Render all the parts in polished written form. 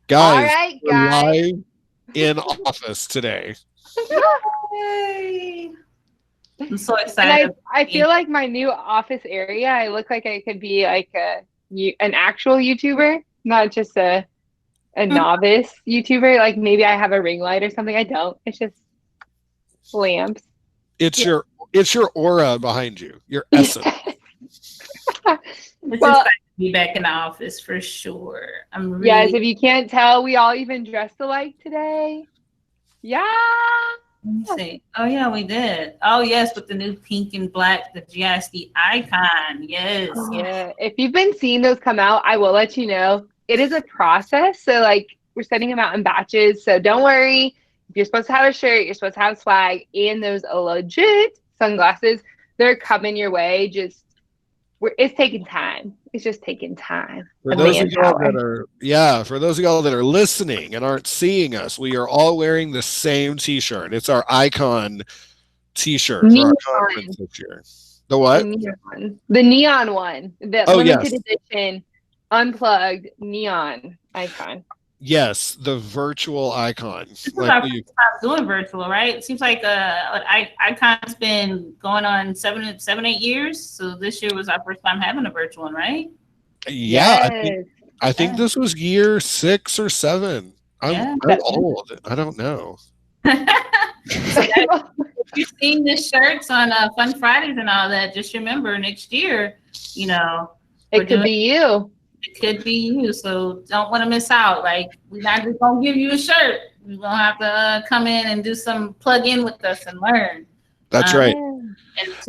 Guys, All right, we're guys. live in office today. Yay. I'm so And excited. I feel like my new office area, I look like I could be like an actual YouTuber, not just a novice YouTuber. Like maybe I have a ring light or something. I don't. It's just lamps. It's Yeah. your aura behind you, your essence. It's Well, exciting to be back in the office for sure. I'm really yes, if you can't tell, we all even dressed alike today. Yeah. let me see. Oh yeah, we did. Oh yes, with the new pink and black, the GISD icon. Yes, yes. Yeah. If you've been seeing those come out, I will let you know. It is a process. So like we're sending them out in batches. So don't worry. If you're supposed to have a shirt, you're supposed to have swag and those legit sunglasses, they're coming your way. Just it's taking time. It's just taking time. For The those of y'all manpower. that for those of y'all that are listening and aren't seeing us, we are all wearing the same t-shirt. It's our icon t-shirt for our conference this year. The what? The neon one. The Oh, limited yes. edition unplugged neon icon. Yes, the virtual icon. This is our first time doing virtual, right? It seems like icon's been going on 8 years. So this year was our first time having a virtual one, right? Yeah, Yes. I think this was year 6 or 7. I'm old. I don't know. So if you're seeing the shirts on Fun Fridays and all that, just remember next year, it could be you. It could be you. So don't want to miss out. Like, we're not just going to give you a shirt. We're going to have to come in and do some plug in with us and learn. That's right.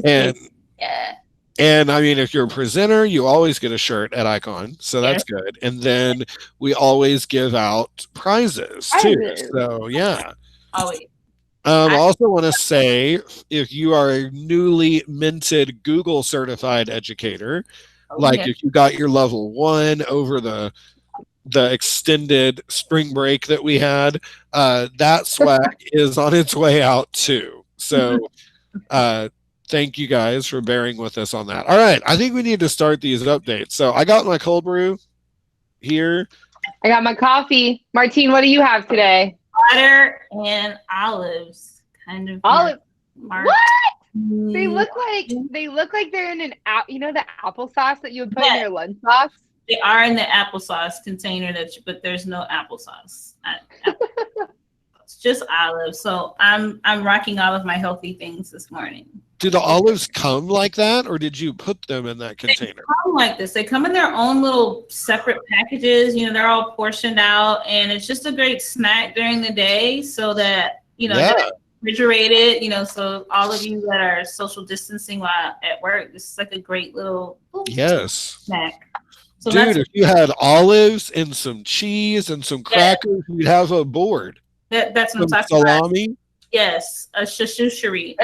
And I mean, if you're a presenter, you always get a shirt at Icon. So that's good. And then we always give out prizes too. So yeah. Always. I also want to say, if you are a newly minted Google certified educator, if you got your level 1 over the extended spring break that we had, that swag is on its way out too. So thank you guys for bearing with us on that. All right, I think we need to start these updates. So I got my cold brew here. I got my coffee. Martine, what do you have today? Butter and olives. Kind of olive. What? They look like they're in the applesauce that you would put in your lunchbox. They are in the applesauce container but there's no applesauce. It's just olives. So I'm rocking all of my healthy things this morning. Do the olives come like that, or did you put them in that container? They come like this. They come in their own little separate packages. They're all portioned out, and it's just a great snack during the day, so that refrigerated. So all of you that are social distancing while at work, this is like a great little snack. So dude, if you had olives and some cheese and some crackers, you'd have a board. That's what I'm talking salami. About. Yes, a chachucherie.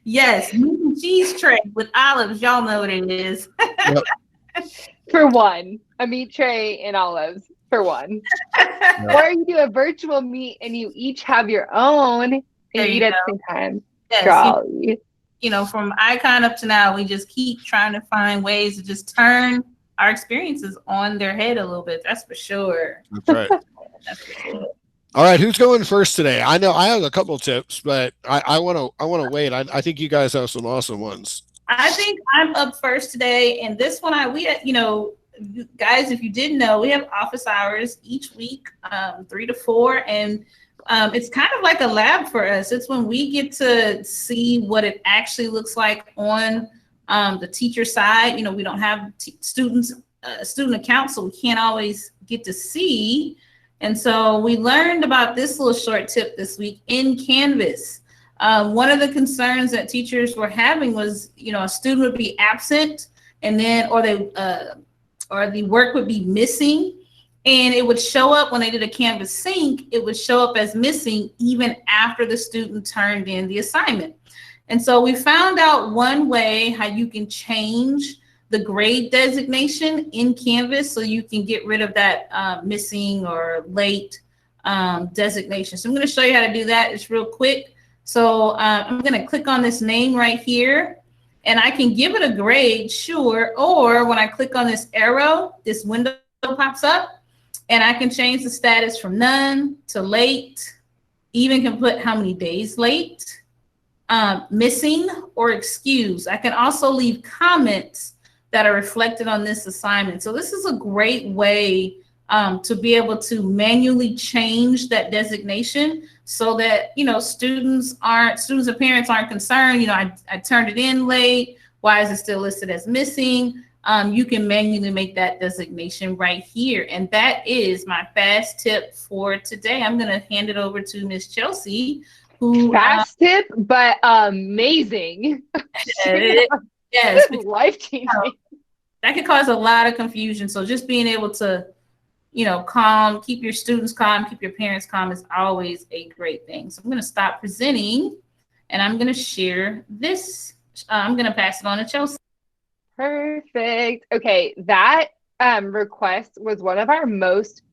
Yes, meat and cheese tray with olives. Y'all know what it is. Yep. For one, a meat tray and olives for one. Or you do a virtual meet and you each have your own and you eat at the same time. Yes, from Icon up to now, we just keep trying to find ways to just turn our experiences on their head a little bit. That's for sure. That's right. That's for sure. All right, who's going first today? I know I have a couple tips, but I want to wait. I think you guys have some awesome ones. I think I'm up first today, and this one guys, if you didn't know, we have office hours each week, 3 to 4, and it's kind of like a lab for us. It's when we get to see what it actually looks like on the teacher side. We don't have student accounts, so we can't always get to see. And so we learned about this little short tip this week in Canvas. One of the concerns that teachers were having was, a student would be absent, and then or the work would be missing, and it would show up when they did a Canvas sync. It would show up as missing even after the student turned in the assignment. And so we found out one way how you can change the grade designation in Canvas so you can get rid of that missing or late designation. So I'm going to show you how to do that. It's real quick. So I'm going to click on this name right here. And I can give it a grade, sure, or when I click on this arrow, this window pops up, and I can change the status from none to late, even can put how many days late, missing, or excused. I can also leave comments that are reflected on this assignment. So this is a great way to be able to manually change that designation so that, students and parents aren't concerned, I turned it in late, why is it still listed as missing? You can manually make that designation right here. And that is my fast tip for today. I'm gonna hand it over to Miss Chelsey, who— Fast tip, but amazing. Yes, life-changing. That could cause a lot of confusion. So just being able to, keep your students calm, keep your parents calm is always a great thing. So I'm going to stop presenting and I'm going to share this. I'm going to pass it on to Chelsey. Perfect. Okay, that request was one of our most,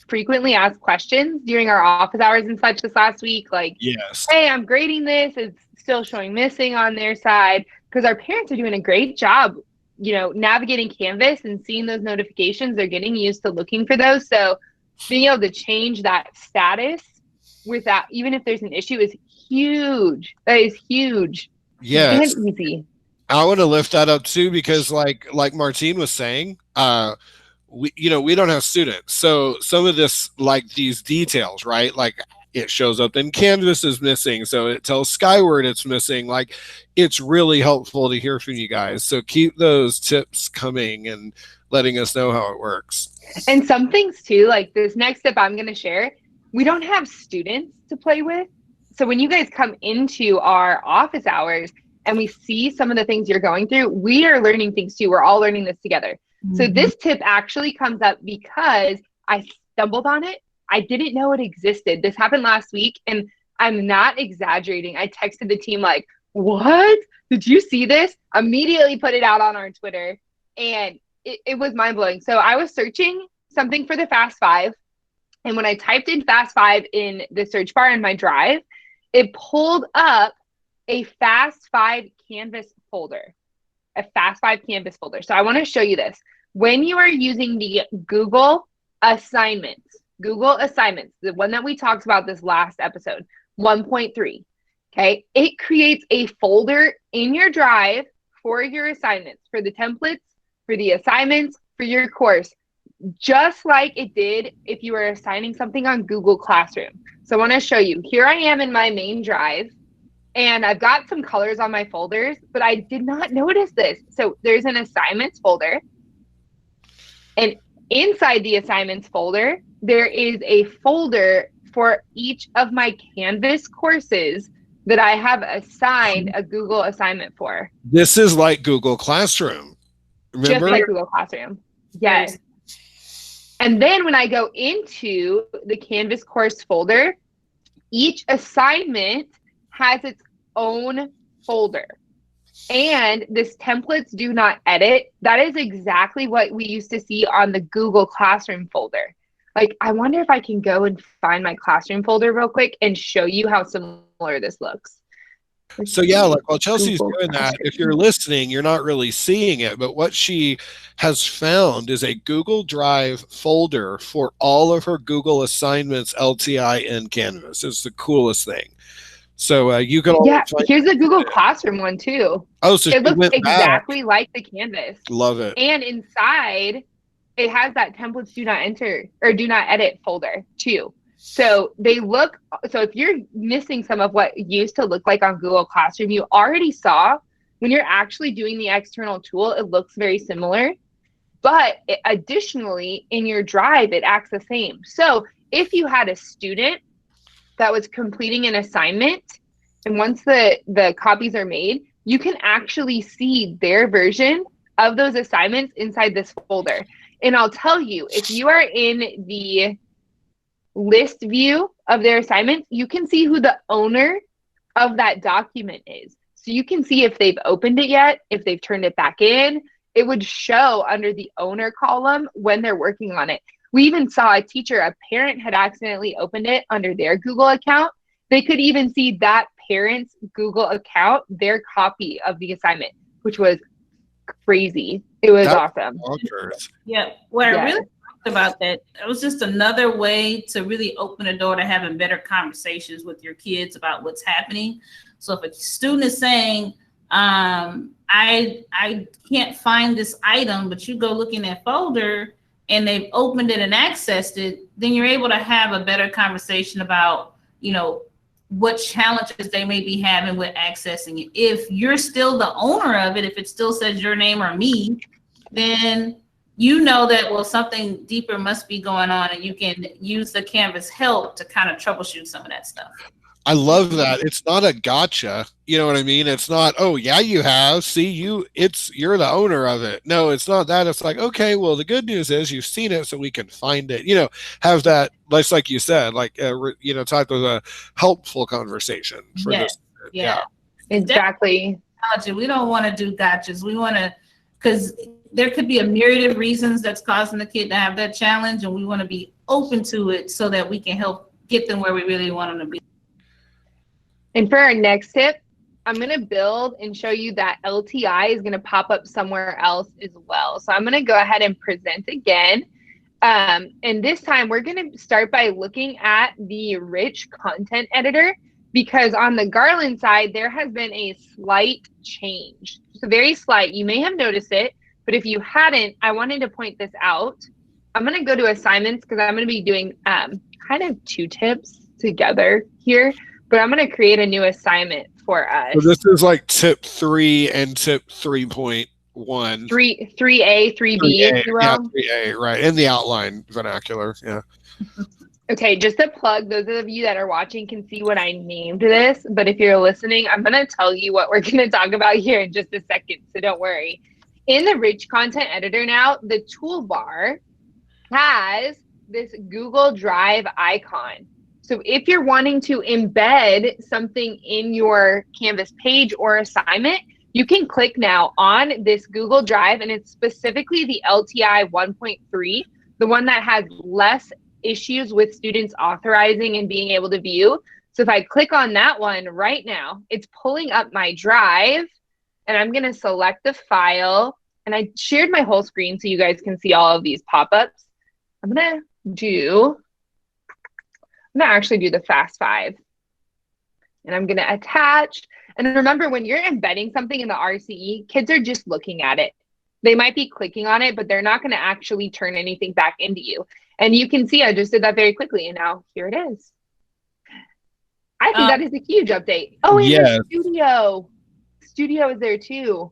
frequently asked questions during our office hours and such this last week. Like, yes, hey, I'm grading this. It's still showing missing on their side, because our parents are doing a great job navigating Canvas and seeing those notifications. They're getting used to looking for those. So being able to change that status without, even if there's an issue, is huge. That is huge. yes. And easy. I want to lift that up too, because like Martine was saying, we don't have students. So some of this, like these details, right? Like it shows up in Canvas is missing. So it tells Skyward it's missing. Like it's really helpful to hear from you guys. So keep those tips coming and letting us know how it works. And some things too, like this next step I'm going to share, we don't have students to play with. So when you guys come into our office hours and we see some of the things you're going through, we are learning things too. We're all learning this together. Mm-hmm. So this tip actually comes up because I stumbled on it. I didn't know it existed. This happened last week, and I'm not exaggerating. I texted the team like, what? Did you see this? Immediately put it out on our Twitter, and it was mind-blowing. So I was searching something for the Fast Five, and when I typed in Fast Five in the search bar in my drive, it pulled up a Fast Five Canvas folder, a Fast Five Canvas folder. So I want to show you this. When you are using the Google Assignments, the one that we talked about this last episode, 1.3, okay, it creates a folder in your drive for your assignments, for the templates, for the assignments, for your course, just like it did if you were assigning something on Google Classroom. So I want to show you. Here I am in my main drive, and I've got some colors on my folders, but I did not notice this. So there's an assignments folder, and inside the assignments folder, there is a folder for each of my Canvas courses that I have assigned a Google assignment for. This is like Google Classroom. Remember? Just like Google Classroom. Yes. And then when I go into the Canvas course folder, each assignment has its own folder. And this templates do not edit. That is exactly what we used to see on the Google Classroom folder. Like, I wonder if I can go and find my Classroom folder real quick and show you how similar this looks. So yeah, like while Chelsea's doing that, if you're listening, you're not really seeing it, but what she has found is a Google Drive folder for all of her Google Assignments LTI in Canvas. It's the coolest thing. So you can here's the Google Classroom one too. Oh, so it looks exactly like the Canvas. Love it. And inside, it has that templates do not enter or do not edit folder too. So they look, so if you're missing some of what used to look like on Google Classroom, you already saw when you're actually doing the external tool, it looks very similar. But additionally, in your drive, it acts the same. So if you had a student that was completing an assignment, and once the copies are made, you can actually see their version of those assignments inside this folder. And I'll tell you, if you are in the list view of their assignments, you can see who the owner of that document is. So you can see if they've opened it yet, if they've turned it back in. It would show under the owner column when they're working on it. We even saw a teacher, a parent had accidentally opened it under their Google account. They could even see that parent's Google account their copy of the assignment, which was crazy. It was awesome. Yeah. What I really liked about that, it was just another way to really open the door to having better conversations with your kids about what's happening. So if a student is saying, I can't find this item, but you go look in that folder and they've opened it and accessed it, then you're able to have a better conversation about, you know, what challenges they may be having with accessing it. If you're still the owner of it, if it still says your name or me, then you know that, well, something deeper must be going on, and you can use the Canvas help to kind of troubleshoot some of that stuff. I love that. It's not a gotcha. You know what I mean? It's not, oh yeah, you have, see, you're the owner of it. No, it's not that. It's like, okay, well, the good news is you've seen it, so we can find it, you know, have that, like you said, like, you know, type of a helpful conversation for this. Yeah, exactly. We don't want to do gotchas. We want to, because there could be a myriad of reasons that's causing the kid to have that challenge, and we want to be open to it so that we can help get them where we really want them to be. And for our next tip, I'm going to build and show you that LTI is going to pop up somewhere else as well. So I'm going to go ahead and present again. And this time we're going to start by looking at the rich content editor, because on the Garland side, there has been a slight change. It's a very slight. You may have noticed it, but if you hadn't, I wanted to point this out. I'm going to go to assignments because I'm going to be doing kind of two tips together here. But I'm going to create a new assignment for us. So this is like tip 3 and tip 3.1. 3A, 3B, if you will. Yeah, 3A, right. In the outline vernacular, yeah. Okay, just to plug, those of you that are watching can see what I named this. But if you're listening, I'm going to tell you what we're going to talk about here in just a second. So don't worry. In the rich content editor now, the toolbar has this Google Drive icon. So if you're wanting to embed something in your Canvas page or assignment, you can click now on this Google Drive, and it's specifically the LTI 1.3, the one that has less issues with students authorizing and being able to view. So if I click on that one right now, it's pulling up my drive, and I'm going to select the file, and I shared my whole screen so you guys can see all of these pop-ups. I'm going to actually do the fast 5, and I'm going to attach. And remember, when you're embedding something in the RCE, kids are just looking at it. They might be clicking on it, but they're not going to actually turn anything back into you. And you can see I just did that very quickly, and now here it is. I think that is a huge update. Oh, and the studio. Studio is there too.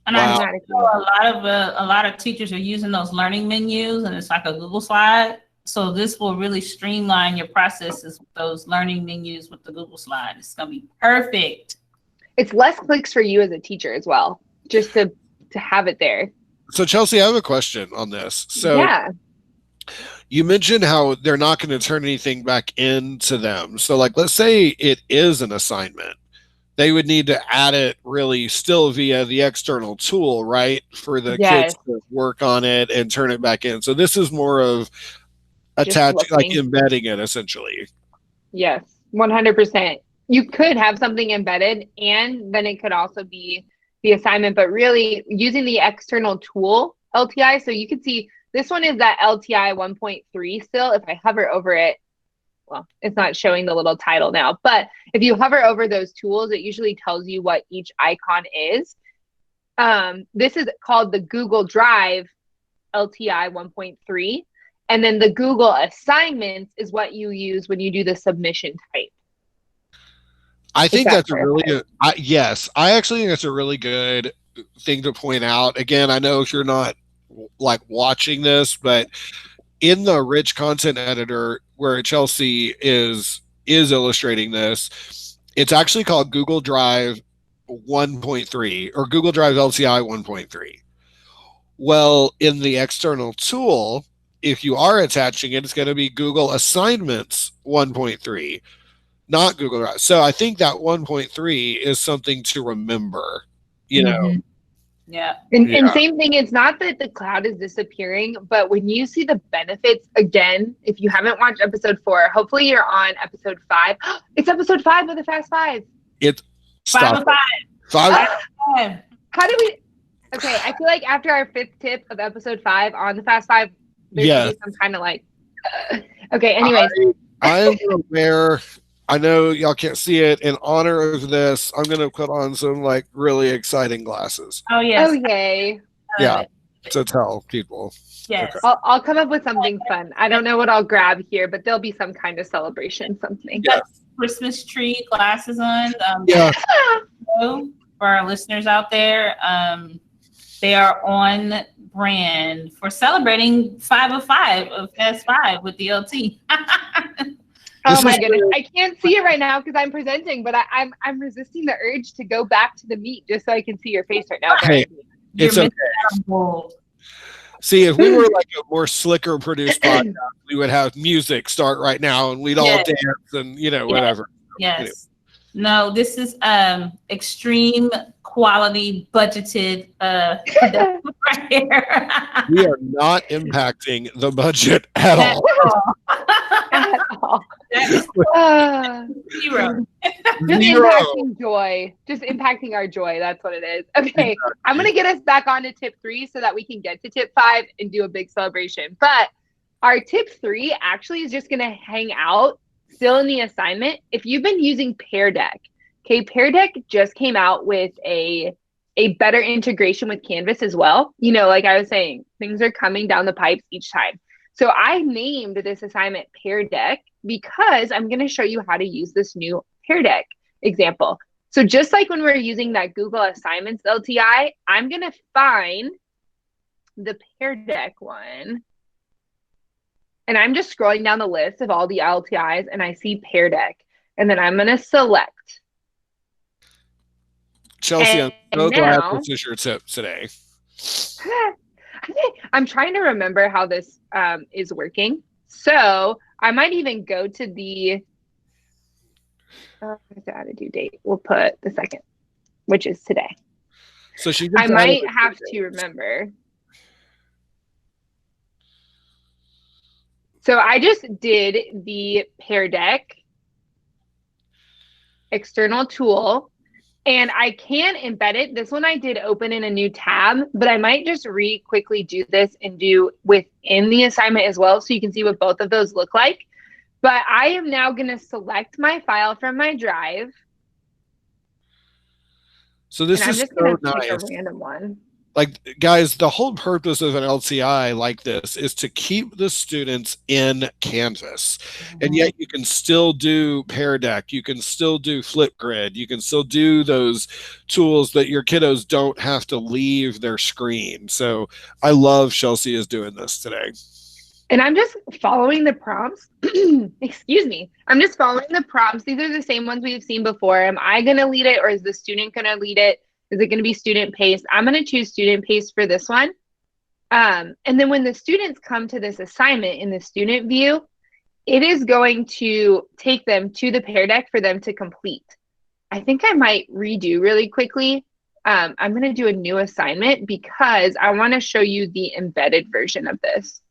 And wow. I know a lot of teachers are using those learning menus, and it's like a Google slide. So this will really streamline your processes with those learning menus with the Google slide. It's going to be perfect. It's less clicks for you as a teacher as well, just to have it there. So Chelsey, I have a question on this. So yeah. You mentioned how they're not going to turn anything back into them. So like, let's say it is an assignment. They would need to add it really still via the external tool, right? For the kids to work on it and turn it back in. So this is more of attaching, like embedding it essentially. Yes, 100%. You could have something embedded, and then it could also be the assignment, but really using the external tool LTI. So you can see this one is that LTI 1.3 still. If I hover over it, well, it's not showing the little title now, but if you hover over those tools, it usually tells you what each icon is. This is called the Google Drive LTI 1.3. And then the Google Assignments is what you use when you do the submission type. I think that's a really good, yes, I actually think that's a really good thing to point out. Again, I know if you're not like watching this, but in the rich content editor where Chelsey is illustrating this, it's actually called Google Drive 1.3 or Google Drive LTI 1.3. Well, in the external tool, if you are attaching it, it's going to be Google Assignments 1.3. Not Google Drive. So I think that 1.3 is something to remember, you know. Yeah. And same thing, it's not that the cloud is disappearing, but when you see the benefits, again, if you haven't watched episode 4, hopefully you're on episode 5. It's episode 5 of the Fast 5. It's 5 of 5. 5. How do we? Okay, I feel like after our 5th tip of episode 5 on the Fast 5, there should be some kind of like. Okay, anyways. I'm gonna wear. I know y'all can't see it. In honor of this, I'm gonna put on some like really exciting glasses. Oh yes. Oh yay. Yeah, to tell people. Yes. Okay. I'll come up with something fun. I don't know what I'll grab here, but there'll be some kind of celebration, something. Yeah. Christmas tree glasses on. Yeah. For our listeners out there, they are on brand for celebrating 5 of 5 of Fast 5 with DLT. Oh my goodness. I can't see it right now because I'm presenting, but I'm resisting the urge to go back to the meet just so I can see your face right now. Hey, it's okay. See, if we were like a more slicker produced podcast, we would have music start right now and we'd all dance and whatever. Yes. Anyway. No, this is extreme quality budgeted production right here. We are not impacting the budget at all. At all. Zero. Just impacting joy. Just impacting our joy. That's what it is. Okay. I'm going to get us back on to tip 3 so that we can get to tip 5 and do a big celebration. But our tip 3 actually is just going to hang out still in the assignment. If you've been using Pear Deck, okay, Pear Deck just came out with a better integration with Canvas as well. Like I was saying, things are coming down the pipes each time. So I named this assignment Pear Deck because I'm going to show you how to use this new Pear Deck example. So just like when we're using that Google Assignments LTI, I'm going to find the Pear Deck one. And I'm just scrolling down the list of all the LTIs and I see Pear Deck. And then I'm going to select. Chelsey, I'm so glad this is your tip today. I'm trying to remember how this is working. So I might even go to the add a due date. We'll put the 2nd, which is today. So I might have to remember. So I just did the Pear Deck external tool. And I can embed it. This one I did open in a new tab, but I might just quickly do this and do within the assignment as well so you can see what both of those look like. But I am now going to select my file from my drive. So this is so nice. Pick a random one. Like, guys, the whole purpose of an LTI like this is to keep the students in Canvas. And yet you can still do Pear Deck. You can still do Flipgrid. You can still do those tools that your kiddos don't have to leave their screen. So I love Chelsey is doing this today. And I'm just following the prompts. Excuse me. I'm just following the prompts. These are the same ones we've seen before. Am I going to lead it or is the student going to lead it? Is it going to be student paced? I'm going to choose student paced for this one. And then when the students come to this assignment in the student view, it is going to take them to the Pear Deck for them to complete. I think I might redo really quickly. I'm going to do a new assignment because I want to show you the embedded version of this.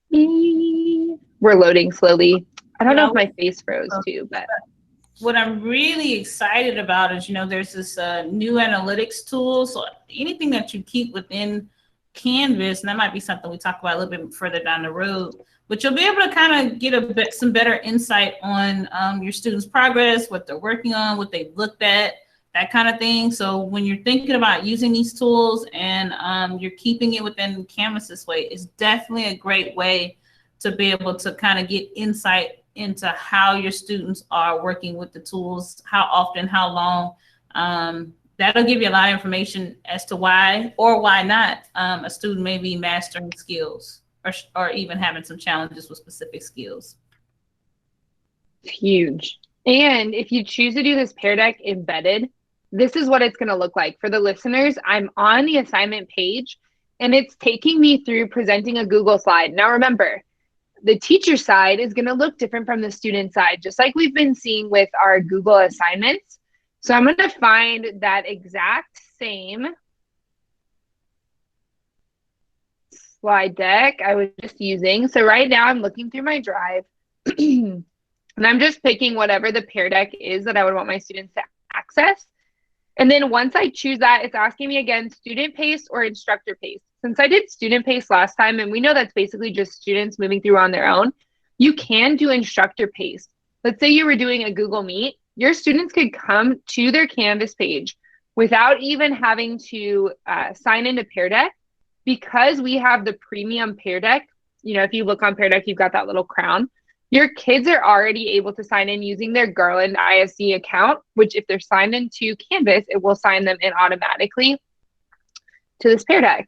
We're loading slowly. I don't know if my face froze too, but. What I'm really excited about is, there's this new analytics tool. So anything that you keep within Canvas, and that might be something we talk about a little bit further down the road, but you'll be able to kind of get some better insight on your students' progress, what they're working on, what they've looked at, that kind of thing. So when you're thinking about using these tools and you're keeping it within Canvas this way, it's definitely a great way to be able to kind of get insight into how your students are working with the tools, how often, how long. That'll give you a lot of information as to why or why not a student may be mastering skills or even having some challenges with specific skills. Huge. And if you choose to do this Pear Deck embedded, this is what it's going to look like. For the listeners, I'm on the assignment page and it's taking me through presenting a Google slide. Now remember, the teacher side is going to look different from the student side, just like we've been seeing with our Google assignments. So I'm going to find that exact same slide deck I was just using. So right now I'm looking through my drive and I'm just picking whatever the Pear Deck is that I would want my students to access. And then once I choose that, it's asking me again, student pace or instructor pace. Since I did student pace last time, and we know that's basically just students moving through on their own, you can do instructor pace. Let's say you were doing a Google Meet, your students could come to their Canvas page without even having to sign into Pear Deck, because we have the premium Pear Deck. You know, if you look on Pear Deck, you've got that little crown. Your kids are already able to sign in using their Garland ISD account, which if they're signed into Canvas, it will sign them in automatically to this Pear Deck.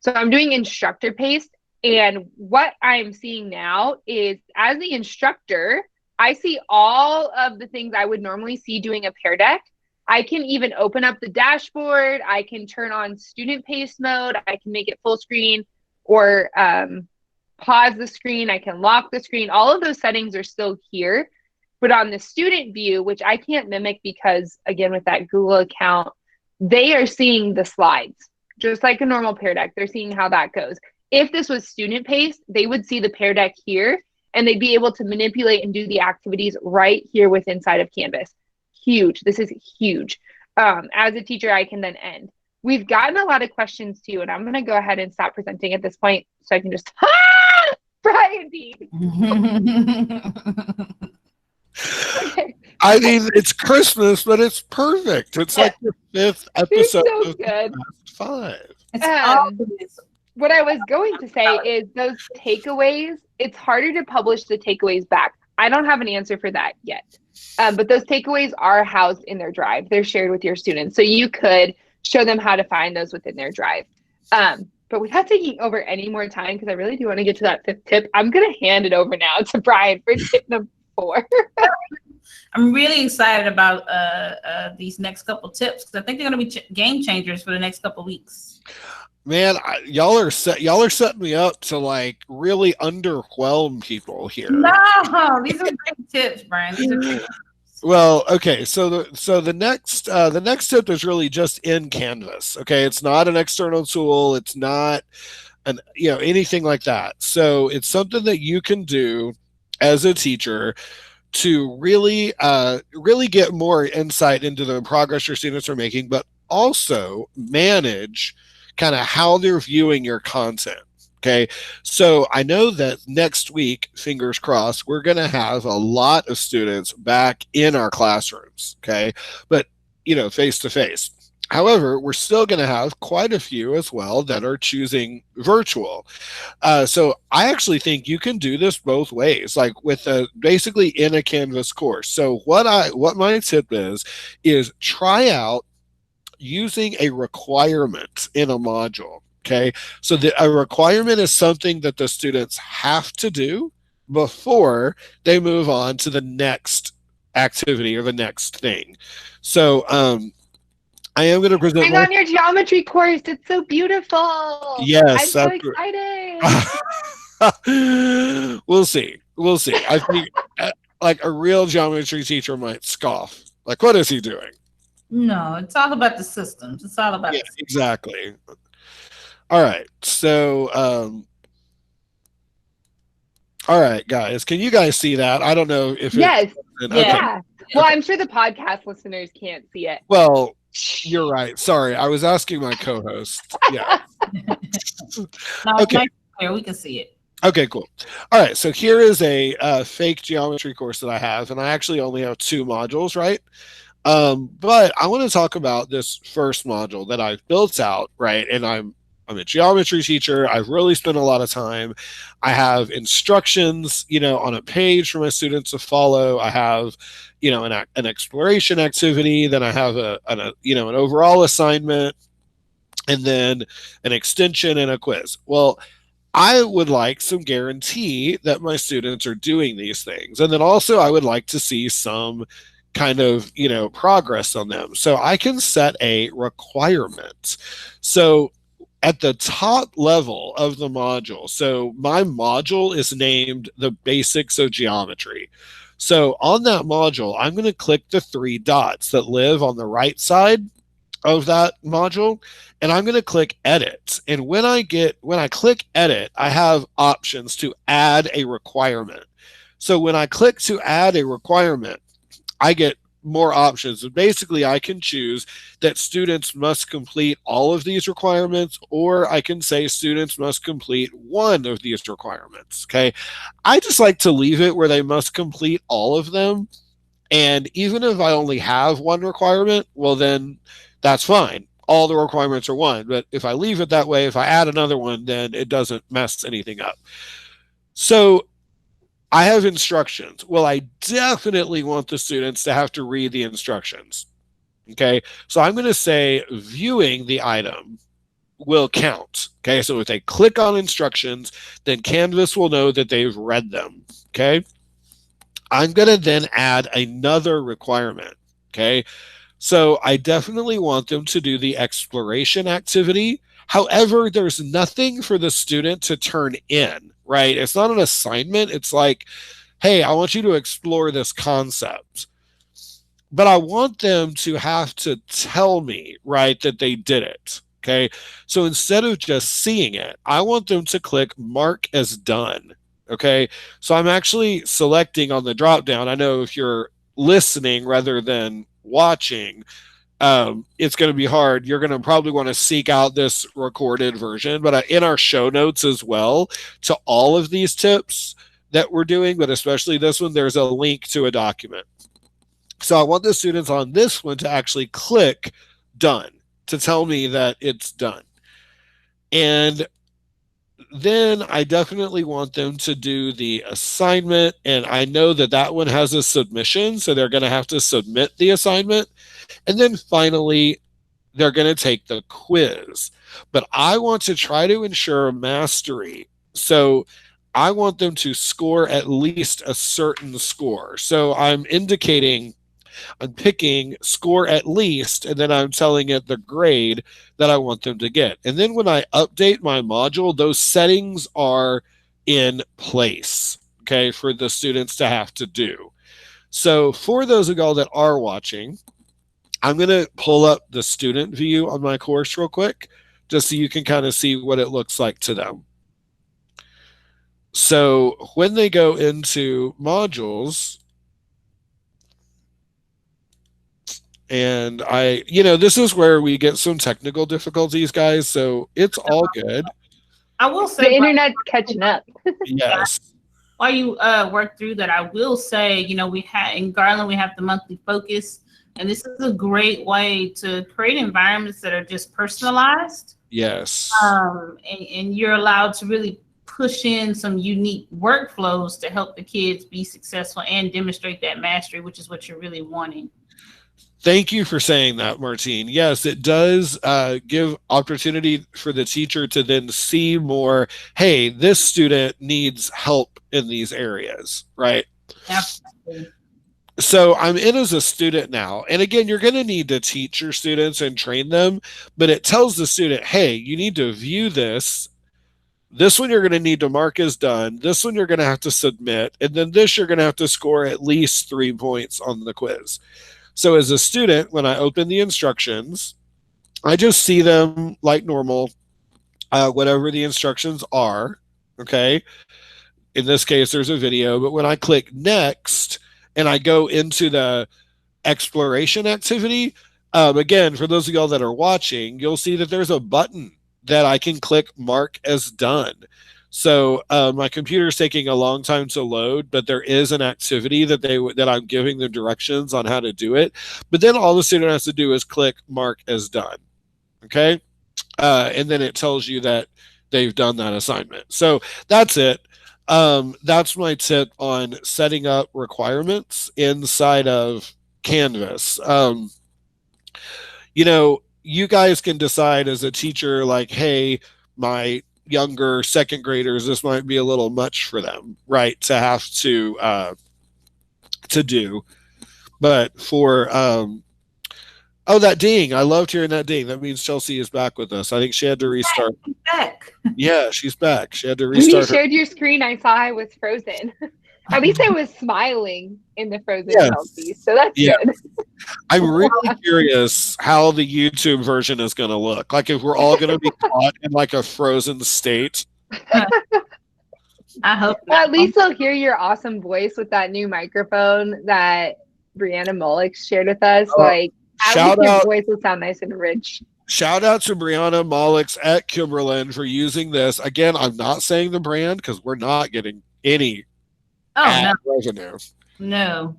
So I'm doing instructor pace. And what I'm seeing now is, as the instructor, I see all of the things I would normally see doing a Pear Deck. I can even open up the dashboard. I can turn on student pace mode. I can make it full screen or pause the screen. I can lock the screen. All of those settings are still here. But on the student view, which I can't mimic because, again, with that Google account, they are seeing the slides, just like a normal Pear Deck. They're seeing how that goes. If this was student pace, they would see the Pear Deck here, and they'd be able to manipulate and do the activities right here with inside of Canvas. Huge. This is huge. As a teacher, I can then end. We've gotten a lot of questions too, and I'm going to go ahead and stop presenting at this point so I can just, Brian D. Okay. I mean, it's Christmas, but it's perfect. It's like the 5th episode so of good. the past 5. What I was going to say is those takeaways, it's harder to publish the takeaways back. I don't have an answer for that yet. But those takeaways are housed in their drive. They're shared with your students. So you could show them how to find those within their drive. But without taking over any more time, because I really do want to get to that 5th tip, I'm going to hand it over now to Brian for tip number 4. I'm really excited about these next couple tips, because I think they're going to be game changers for the next couple weeks. Man, y'all are setting me up to like really underwhelm people here. No, these are great tips, Brian. These are great tips. Well, okay, so the next tip is really just in Canvas. Okay, it's not an external tool. It's not anything like that. So it's something that you can do as a teacher to really get more insight into the progress your students are making, but also manage kind of how they're viewing your content. Okay, so I know that next week, fingers crossed, we're going to have a lot of students back in our classrooms. Okay, but face to face. However, we're still going to have quite a few as well that are choosing virtual. So I actually think you can do this both ways, like with basically in a Canvas course. So what my tip is try out using a requirement in a module. Okay, so a requirement is something that the students have to do before they move on to the next activity or the next thing. So I am going to present. Bring on your geometry course. It's so beautiful. Yes, I'm so excited. We'll see. I think like a real geometry teacher might scoff. Like, what is he doing? No, it's all about the systems. It's all about exactly. All right. So, all right, guys, can you guys see that? I don't know if yes. Okay. Yeah. Well, I'm sure the podcast listeners can't see it. Well, you're right. Sorry, I was asking my co-host. Yeah. Okay. We can see it. Okay, cool. All right. So here is a fake geometry course that I have, and I actually only have 2 modules, right? But I want to talk about this first module that I've built out, right? And I'm a geometry teacher. I've really spent a lot of time. I have instructions, on a page for my students to follow. I have, an exploration activity. Then I have an overall assignment, and then an extension and a quiz. Well, I would like some guarantee that my students are doing these things. And then also I would like to see some kind of, progress on them. So I can set a requirement. So at the top level of the module, so my module is named the basics of geometry. So on that module, I'm going to click the 3 dots that live on the right side of that module, and I'm going to click edit. And when I click edit, I have options to add a requirement. So when I click to add a requirement, I get more options. And basically, I can choose that students must complete all of these requirements, or I can say students must complete one of these requirements. Okay. I just like to leave it where they must complete all of them. And even if I only have one requirement, well, then that's fine. All the requirements are one. But if I leave it that way, if I add another one, then it doesn't mess anything up. So I have instructions. Well, I definitely want the students to have to read the instructions. Okay. So I'm going to say viewing the item will count. Okay. So if they click on instructions, then Canvas will know that they've read them. Okay. I'm going to then add another requirement. Okay. So I definitely want them to do the exploration activity. However, there's nothing for the student to turn in, right? It's not an assignment. It's like, hey, I want you to explore this concept. But I want them to have to tell me, right, that they did it. Okay. So instead of just seeing it, I want them to click mark as done. Okay. So I'm actually selecting on the drop down. I know if you're listening rather than watching, it's going to be hard. You're going to probably want to seek out this recorded version, but in our show notes as well to all of these tips that we're doing, but especially this one, there's a link to a document. So I want the students on this one to actually click done to tell me that it's done. And then I definitely want them to do the assignment. And I know that that one has a submission, so they're going to have to submit the assignment. And then finally, they're going to take the quiz. But I want to try to ensure mastery. So I want them to score at least a certain score. So I'm picking score at least, and then I'm telling it the grade that I want them to get. And then when I update my module, those settings are in place, okay, for the students to have to do. So for those of y'all that are watching, I'm going to pull up the student view on my course real quick, just so you can kind of see what it looks like to them. So when they go into modules, and this is where we get some technical difficulties, guys. So it's all good. I will say the internet's catching up. Yes. While you work through that, I will say, we have in Garland, we have the monthly focus, and this is a great way to create environments that are just personalized. Yes. And you're allowed to really push in some unique workflows to help the kids be successful and demonstrate that mastery, which is what you're really wanting. Thank you for saying that, Martine. Yes, it does give opportunity for the teacher to then see more, hey, this student needs help in these areas, right? Absolutely. So I'm in as a student now. And again, you're going to need to teach your students and train them, but it tells the student, hey, you need to view this. This one you're going to need to mark as done. This one you're going to have to submit. And then this you're going to have to score at least 3 points on the quiz. So as a student, when I open the instructions, I just see them like normal, whatever the instructions are, okay? In this case, there's a video, but when I click next and I go into the exploration activity, again, for those of y'all that are watching, you'll see that there's a button that I can click mark as done. So my computer is taking a long time to load, but there is an activity that I'm giving them directions on how to do it. But then all the student has to do is click mark as done. Okay. And then it tells you that they've done that assignment. So that's it. That's my tip on setting up requirements inside of Canvas. You guys can decide as a teacher, like, hey, my younger second graders, this might be a little much for them, right, to have to do. But for that ding, I loved hearing that ding. That means Chelsey is back with us. I think she had to restart. She's back. Yeah, she's back. She had to restart. When you shared your screen, I saw I was frozen. At least I was smiling in the frozen Yes. Chelsey, so that's good. I'm really curious how the YouTube version is going to look. Like if we're all going to be caught in like a frozen state. I hope Well, at not. least they'll hear your awesome voice with that new microphone that Brianna Mullock shared with us. Like, at Shout least your out, voice will sound nice and rich. shout out to Brianna Mollix at Kimberlin for using this. Again, I'm not saying the brand because we're not getting any ad revenue. No.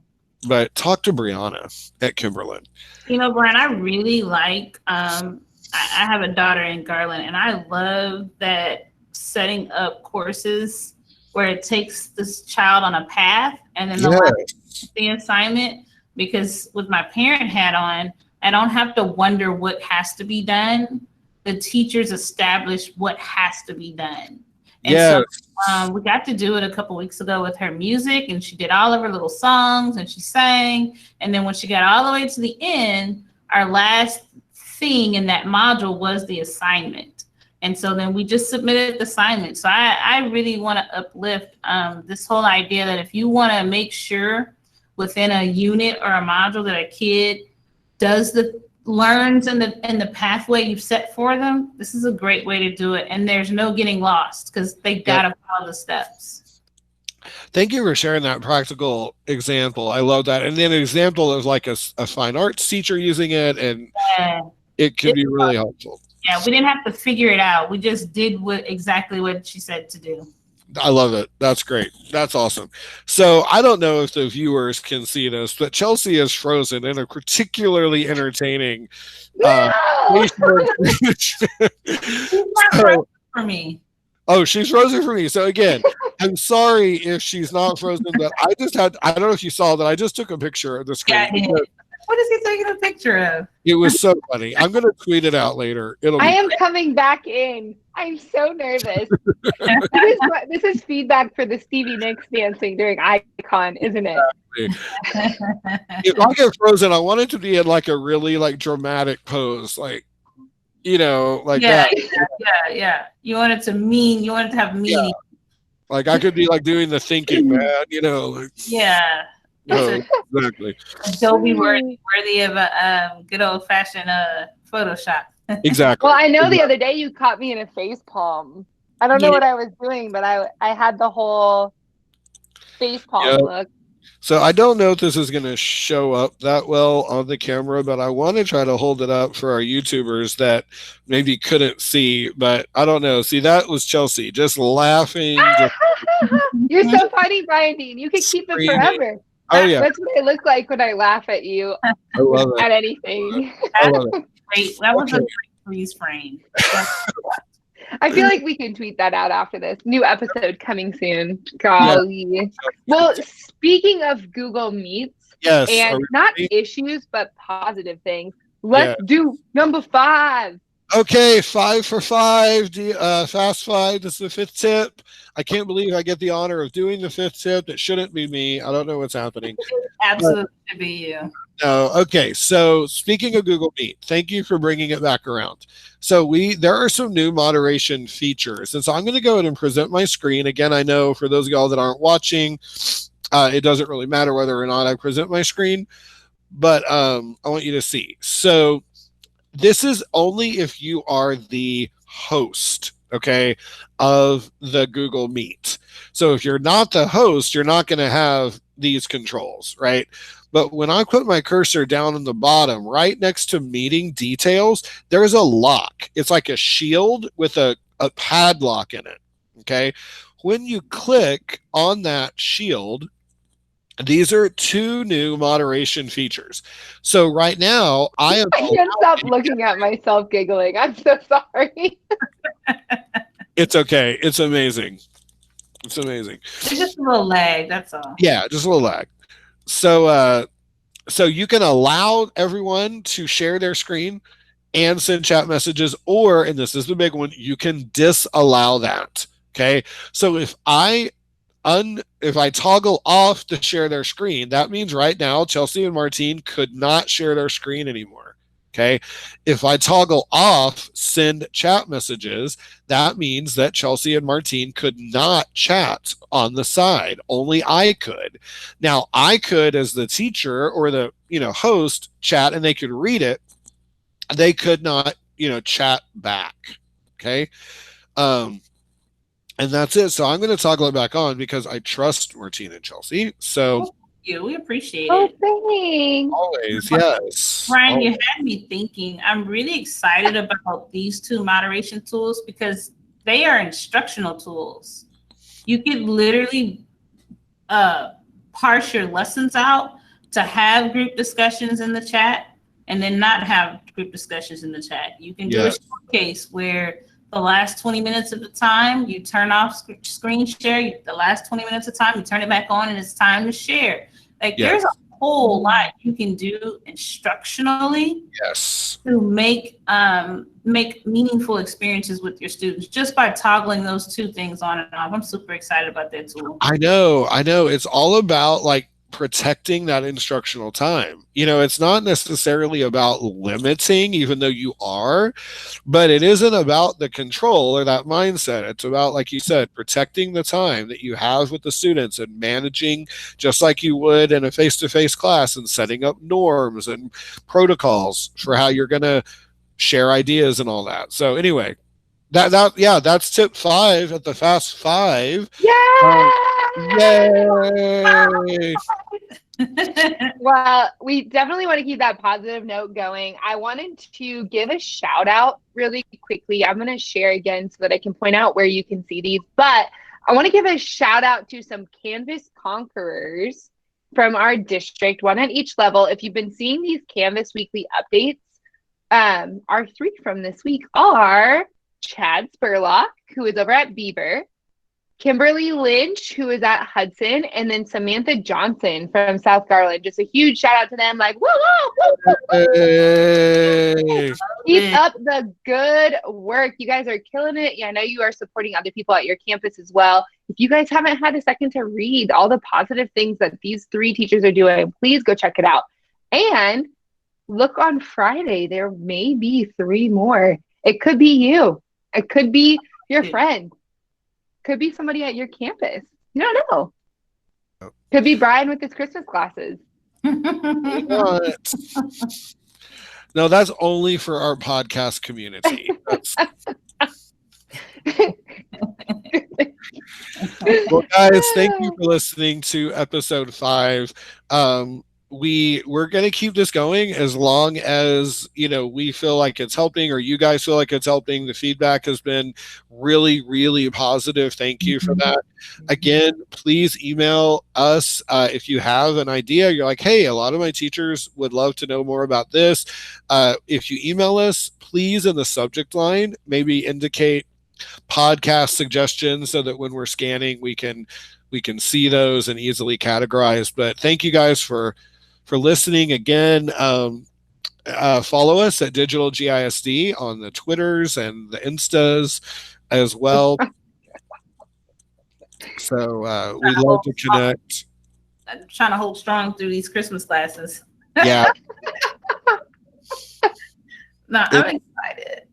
But talk to Brianna at Kimberlin. You know, Brian, I really like, I have a daughter in Garland, and I love that setting up courses where it takes this child on a path and then the assignment, because with my parent hat on, I don't have to wonder what has to be done. The teachers establish what has to be done. And so we got to do it a couple weeks ago with her music, and she did all of her little songs and she sang. And then when she got all the way to the end, our last thing in that module was the assignment. And so then we just submitted the assignment. So I really want to uplift this whole idea that if you want to make sure within a unit or a module that a kid learns in the pathway you've set for them, this is a great way to do it. And there's no getting lost because they got to follow the steps. Thank you for sharing that practical example. I love that. And then an example of like a fine arts teacher using it, and it could be really helpful. Yeah, we didn't have to figure it out. We just did exactly what she said to do. I love it. That's great. That's awesome. So I don't know if the viewers can see this, but Chelsey is frozen in a particularly entertaining She's not frozen for me. Oh, she's frozen for me. So again, I'm sorry if she's not frozen, but I don't know if you saw that I just took a picture of the screen. Yeah, what is he taking a picture of? It was so funny. I'm going to tweet it out later. I am coming back in. I'm so nervous. This is feedback for the Stevie Nicks dancing during Icon, isn't it? If I get frozen, I want it to be in like a really like dramatic pose, like, you know, like that. Yeah. You want it to have meaning. Yeah. Like I could be like doing the thinking man, you know. Like, exactly. Adobe worthy of a good old fashioned Photoshop. Exactly. Well, I know the other day you caught me in a face palm. I don't know what I was doing, but I had the whole face palm look. So I don't know if this is going to show up that well on the camera, but I want to try to hold it up for our YouTubers that maybe couldn't see, but I don't know. See, that was Chelsey just laughing. You're so funny, Brian Dean. You can keep it forever. Oh, yeah. That's what I look like when I laugh at you I love it. at anything. I love it. Great. That was a great freeze frame. I feel like we can tweet that out after this. New episode coming soon. Golly. Yeah. Well, speaking of Google Meets, and not issues, but positive things, let's do number 5. Okay, 5 for 5, fast 5. This is the 5th tip. I can't believe I get the honor of doing the 5th tip. It shouldn't be me. I don't know what's happening. Absolutely should be you. No, okay. So speaking of Google Meet, thank you for bringing it back around. So there are some new moderation features. And so I'm going to go ahead and present my screen. Again, I know for those of y'all that aren't watching, it doesn't really matter whether or not I present my screen, but I want you to see. So this is only if you are the host, okay, of the Google Meet. So if you're not the host, you're not going to have these controls, right? But when I put my cursor down on the bottom, right next to meeting details, there's a lock. It's like a shield with a padlock in it, okay? When you click on that shield, these are 2 new moderation features. So right now, I can't stop looking at myself giggling. I'm so sorry. It's okay. It's amazing. It's amazing. It's just a little lag, that's all. Yeah, just a little lag. So you can allow everyone to share their screen and send chat messages, or, and this is the big one, you can disallow that. Okay. So if I toggle off to share their screen, that means right now Chelsey and Martine could not share their screen anymore. Okay. If I toggle off send chat messages, that means that Chelsey and Martine could not chat on the side. Only I could. Now, I could, as the teacher or the host, chat and they could read it. They could not, chat back. Okay. And that's it. So I'm going to toggle it back on because I trust Martine and Chelsey. So we appreciate it. Thanks. Always, yes. Brian, you had me thinking. I'm really excited about these two moderation tools because they are instructional tools. You could literally parse your lessons out to have group discussions in the chat and then not have group discussions in the chat. You can do a showcase where the last 20 minutes of the time you turn off screen share, the last 20 minutes of time you turn it back on and it's time to share. There's a whole lot you can do instructionally to make meaningful experiences with your students just by toggling those two things on and off. I'm super excited about that tool. I know. It's all about protecting that instructional time. It's not necessarily about limiting, even though you are, but it isn't about the control or that mindset. It's about, like you said, protecting the time that you have with the students and managing just like you would in a face-to-face class and setting up norms and protocols for how you're going to share ideas and all that. So anyway, that's tip 5 at the Fast 5. Yay! Well, we definitely want to keep that positive note going. I wanted to give a shout out really quickly. I'm going to share again so that I can point out where you can see these, but I want to give a shout out to some Canvas conquerors from our district, one at each level. If you've been seeing these Canvas weekly updates, our 3 from this week are Chad Spurlock, who is over at Beaver, Kimberly Lynch, who is at Hudson, and then Samantha Johnson from South Garland. Just a huge shout out to them. Woo, woo, woo, woo. Hey. Keep up the good work. You guys are killing it. Yeah, I know you are supporting other people at your campus as well. If you guys haven't had a second to read all the positive things that these 3 teachers are doing, please go check it out. And look on Friday. There may be 3 more. It could be you. It could be your friend. Could be somebody at your campus. You don't know. Could be Brian with his Christmas glasses. What? No, that's only for our podcast community. Well, guys, thank you for listening to episode 5. We're going to keep this going as long as we feel like it's helping, or you guys feel like it's helping. The feedback has been really, really positive. Thank you for that. Again, please email us if you have an idea. You're like, hey, a lot of my teachers would love to know more about this. If you email us, please, in the subject line, maybe indicate podcast suggestions so that when we're scanning, we can see those and easily categorize. But thank you guys for listening again. Follow us at Digital GISD on the Twitters and the Instas as well. So we love to connect. I'm trying to hold strong through these Christmas classes. Yeah. No, I'm excited.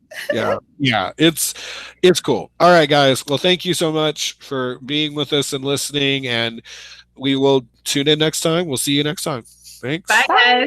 Yeah, it's cool. All right, guys. Well, thank you so much for being with us and listening, and we will tune in next time. We'll see you next time. Thanks. Bye, guys.